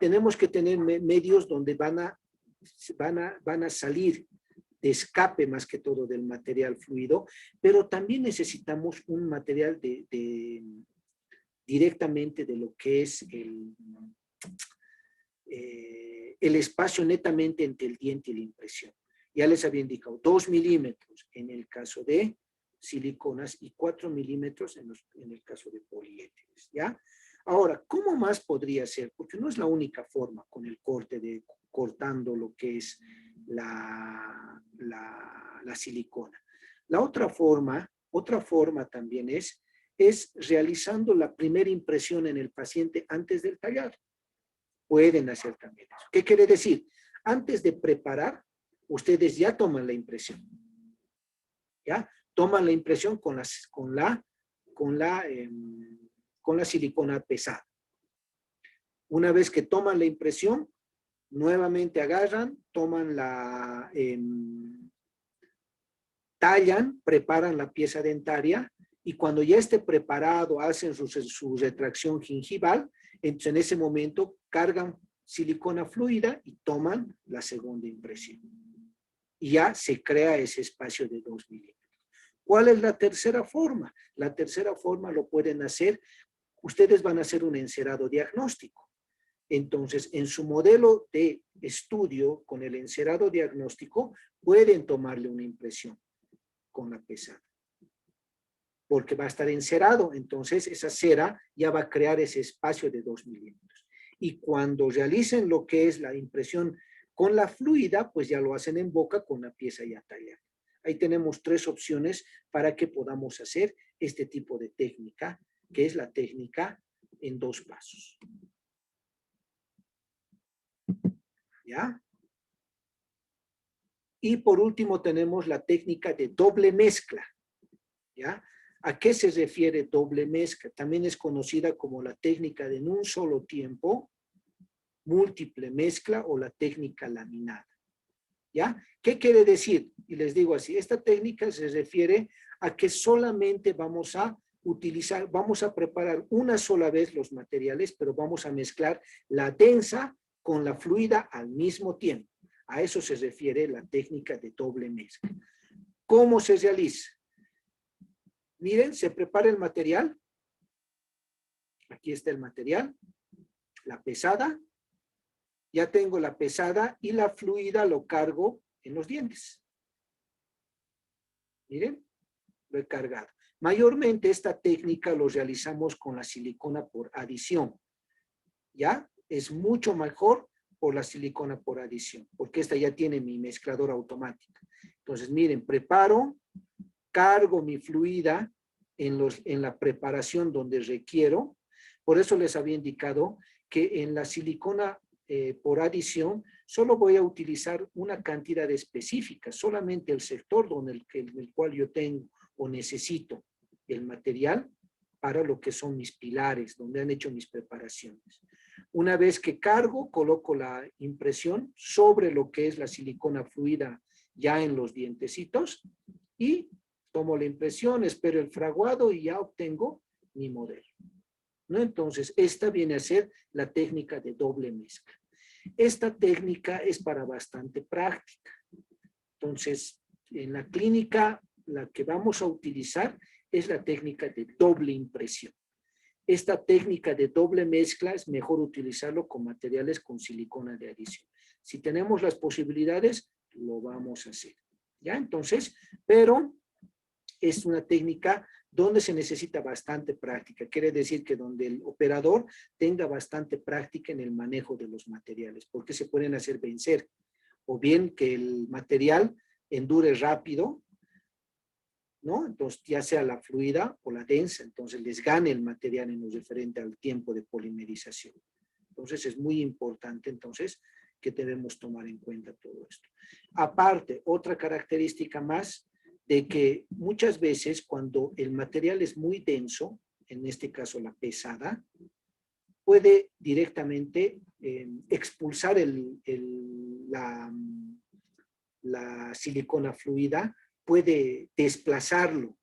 Tenemos que tener medios donde van a salir de escape más que todo del material fluido, pero también necesitamos un material directamente de lo que es el espacio netamente entre el diente y la impresión. Ya les había indicado 2 milímetros en el caso de siliconas y 4 milímetros en el caso de poliéteres, ¿ya? Ahora, ¿cómo más podría ser? Porque no es la única forma con el cortando lo que es la silicona. La otra forma también es realizando la primera impresión en el paciente antes del tallar. Pueden hacer también eso. ¿Qué quiere decir? Antes de preparar, ustedes ya toman la impresión. ¿Ya? Toman la impresión con la silicona pesada. Una vez que toman la impresión, nuevamente agarran, toman tallan, preparan la pieza dentaria y cuando ya esté preparado, hacen su retracción gingival, entonces en ese momento cargan silicona fluida y toman la segunda impresión. Y ya se crea ese espacio de 2 milímetros. ¿Cuál es la tercera forma? La tercera forma lo pueden hacer, ustedes van a hacer un encerado diagnóstico. Entonces, en su modelo de estudio con el encerado diagnóstico, pueden tomarle una impresión con la pesada. Porque va a estar encerado, entonces esa cera ya va a crear ese espacio de 2 milímetros. Y cuando realicen lo que es la impresión Con la fluida, pues ya lo hacen en boca con la pieza ya tallada. Ahí tenemos 3 opciones para que podamos hacer este tipo de técnica, que es la técnica en 2 pasos. ¿Ya? Y por último tenemos la técnica de doble mezcla. ¿Ya? ¿A qué se refiere doble mezcla? También es conocida como la técnica de en un solo tiempo, múltiple mezcla o la técnica laminada. ¿Ya? ¿Qué quiere decir? Y les digo así, esta técnica se refiere a que solamente vamos a utilizar, vamos a preparar una sola vez los materiales, pero vamos a mezclar la densa con la fluida al mismo tiempo. A eso se refiere la técnica de doble mezcla. ¿Cómo se realiza? Miren, se prepara el material. Aquí está el material. La pesada. Ya tengo la pesada y la fluida lo cargo en los dientes. Miren, lo he cargado. Mayormente esta técnica lo realizamos con la silicona por adición. ¿Ya? Es mucho mejor por la silicona por adición, porque esta ya tiene mi mezcladora automática. Entonces, miren, preparo, cargo mi fluida en la preparación donde requiero. Por eso les había indicado que en la silicona por adición solo voy a utilizar una cantidad específica, solamente el sector en el cual yo tengo o necesito el material para lo que son mis pilares, donde han hecho mis preparaciones. Una vez que cargo, coloco la impresión sobre lo que es la silicona fluida ya en los dientecitos y tomo la impresión, espero el fraguado y ya obtengo mi modelo. ¿No? Entonces, esta viene a ser la técnica de doble mezcla. Esta técnica es para bastante práctica. Entonces, en la clínica, la que vamos a utilizar es la técnica de doble impresión. Esta técnica de doble mezcla es mejor utilizarlo con materiales con silicona de adición. Si tenemos las posibilidades, lo vamos a hacer. ¿Ya? Entonces, pero es una técnica donde se necesita bastante práctica. Quiere decir que donde el operador tenga bastante práctica en el manejo de los materiales, porque se pueden hacer vencer. O bien que el material endure rápido, ¿no? Entonces, ya sea la fluida o la densa, entonces les gane el material en lo referente al tiempo de polimerización. Entonces, es muy importante, entonces, que debemos tomar en cuenta todo esto. Aparte, otra característica más, de que muchas veces cuando el material es muy denso, en este caso la pesada, puede directamente expulsar la silicona fluida, puede desplazarlo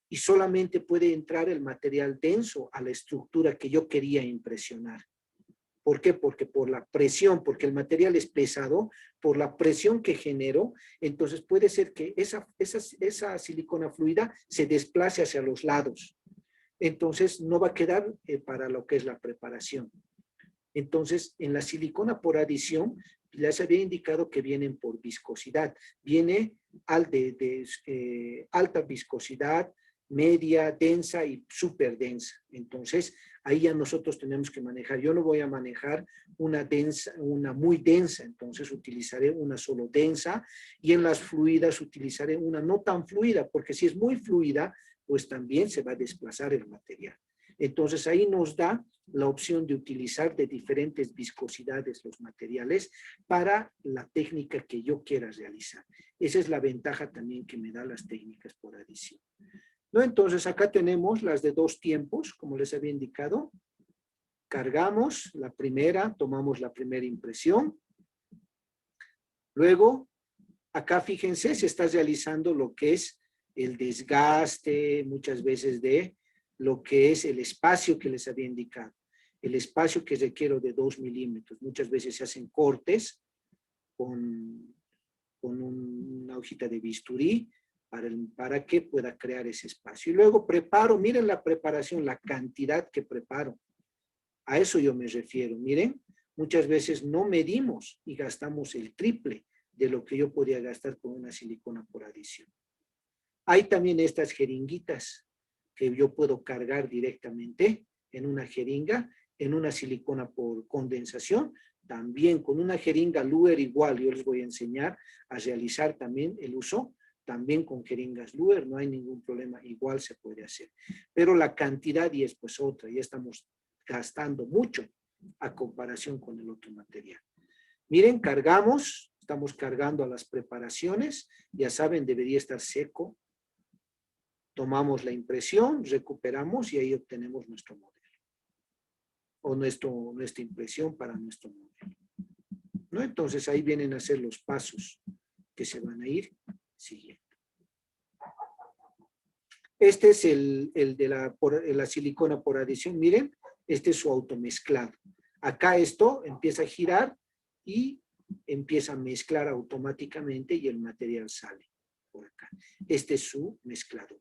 y solamente puede entrar el material denso a la estructura que yo quería impresionar. ¿Por qué? Porque por la presión, porque el material es pesado, por la presión que genero, entonces puede ser que esa silicona fluida se desplace hacia los lados. Entonces no va a quedar para lo que es la preparación. Entonces, en la silicona por adición, ya se había indicado que vienen por viscosidad. Viene alta viscosidad, media, densa y súper densa. Entonces, ahí ya nosotros tenemos que manejar. Yo no voy a manejar una muy densa, entonces utilizaré una solo densa y en las fluidas utilizaré una no tan fluida, porque si es muy fluida, pues también se va a desplazar el material. Entonces ahí nos da la opción de utilizar de diferentes viscosidades los materiales para la técnica que yo quiera realizar. Esa es la ventaja también que me da las técnicas por adición. ¿No? Entonces acá tenemos las de 2 tiempos, como les había indicado. Cargamos la primera, tomamos la primera impresión. Luego, acá fíjense, se está realizando lo que es el desgaste, muchas veces de lo que es el espacio que les había indicado. El espacio que requiero de 2 milímetros. Muchas veces se hacen cortes con una hojita de bisturí para que pueda crear ese espacio. Y luego preparo, miren la preparación, la cantidad que preparo. A eso yo me refiero. Miren, muchas veces no medimos y gastamos el triple de lo que yo podía gastar con una silicona por adición. Hay también estas jeringuitas que yo puedo cargar directamente en una jeringa, en una silicona por condensación, también con una jeringa Luer igual, yo les voy a enseñar a realizar también el uso, también con jeringas Luer, no hay ningún problema, igual se puede hacer. Pero la cantidad y es pues otra, ya estamos gastando mucho a comparación con el otro material. Miren, cargamos, estamos cargando a las preparaciones, ya saben, debería estar seco. Tomamos la impresión, recuperamos y ahí obtenemos nuestro modelo. O nuestra impresión para nuestro modelo, ¿no? Entonces ahí vienen a ser los pasos que se van a ir siguiendo. Este es el de la silicona por adición. Miren, este es su automezclado. Acá esto empieza a girar y empieza a mezclar automáticamente y el material sale por acá. Este es su mezclador,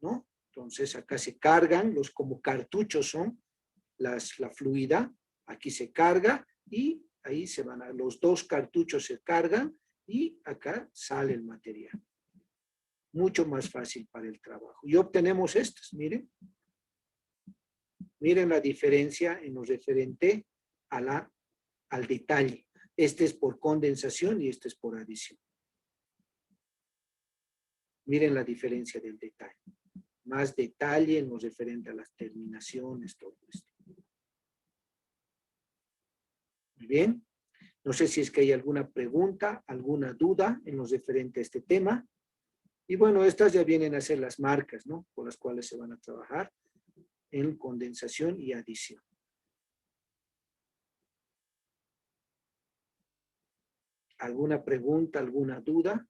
¿no? Entonces acá se cargan, los como cartuchos son la fluida, aquí se carga y ahí se van a, los dos cartuchos se cargan y acá sale el material. Mucho más fácil para el trabajo. Y obtenemos estos, miren. Miren la diferencia en lo referente a al detalle. Este es por condensación y este es por adición. Miren la diferencia del detalle. Más detalle en lo referente a las terminaciones, todo esto. Muy bien. No sé si es que hay alguna pregunta, alguna duda en lo referente a este tema. Y bueno, estas ya vienen a ser las marcas, ¿no? Por las cuales se van a trabajar en condensación y adición. ¿Alguna pregunta, alguna duda?